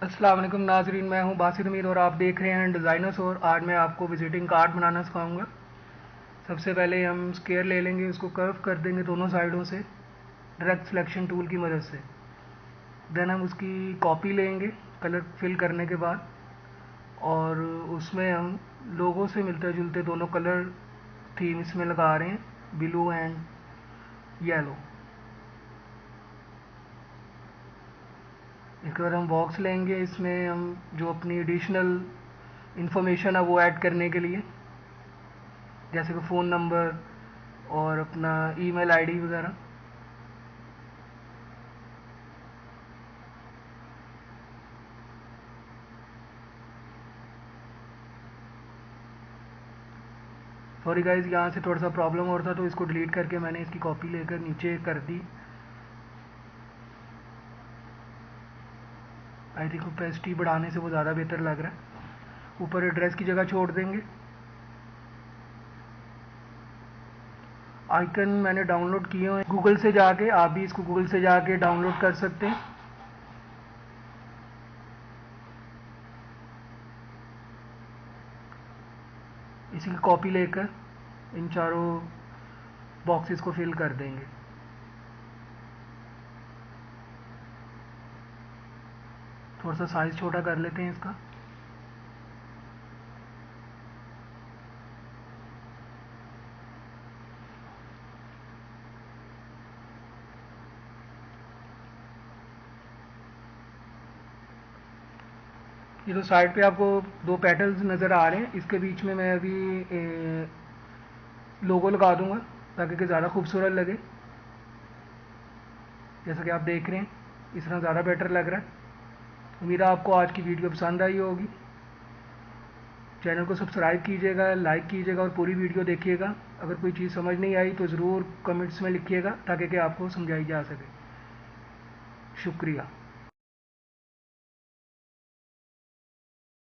अस्सलाम वालेकुम नाजरीन, मैं हूं बासित अमीर और आप देख रहे हैं डिज़ाइनर्स। और आज मैं आपको विजिटिंग कार्ड बनाना सिखाऊंगा। सबसे पहले हम स्क्वायर ले लेंगे, उसको कर्व कर देंगे दोनों साइडों से डायरेक्ट सिलेक्शन टूल की मदद से। देन हम उसकी कॉपी लेंगे कलर फिल करने के बाद, और उसमें हम लोगों से मिलते जुलते दोनों कलर थीम इसमें लगा रहे हैं, ब्लू एंड येलो। इसके बाद हम बॉक्स लेंगे, इसमें हम जो अपनी एडिशनल इंफॉर्मेशन है वो ऐड करने के लिए, जैसे कि फ़ोन नंबर और अपना ईमेल आईडी वगैरह। सॉरी गाइज, यहाँ से थोड़ा सा प्रॉब्लम हो रहा था तो इसको डिलीट करके मैंने इसकी कॉपी लेकर नीचे कर दी। आई थिंक ओपेसिटी बढ़ाने से वो ज़्यादा बेहतर लग रहा है। ऊपर एड्रेस की जगह छोड़ देंगे। आइकन मैंने डाउनलोड किए हुए हैं गूगल से जाके, आप भी इसको गूगल से जाके डाउनलोड कर सकते हैं। इसी की कॉपी लेकर इन चारों बॉक्सेस को फिल कर देंगे। थोड़ा सा साइज़ छोटा कर लेते हैं इसका। ये तो साइड पे आपको दो पेटल्स नज़र आ रहे हैं, इसके बीच में मैं अभी लोगो लगा दूंगा ताकि कि ज़्यादा खूबसूरत लगे। जैसा कि आप देख रहे हैं, इस तरह ज़्यादा बेटर लग रहा है। उम्मीद है आपको आज की वीडियो पसंद आई होगी। चैनल को सब्सक्राइब कीजिएगा, लाइक कीजिएगा और पूरी वीडियो देखिएगा। अगर कोई चीज़ समझ नहीं आई तो ज़रूर कमेंट्स में लिखिएगा ताकि कि आपको समझाई जा सके। शुक्रिया।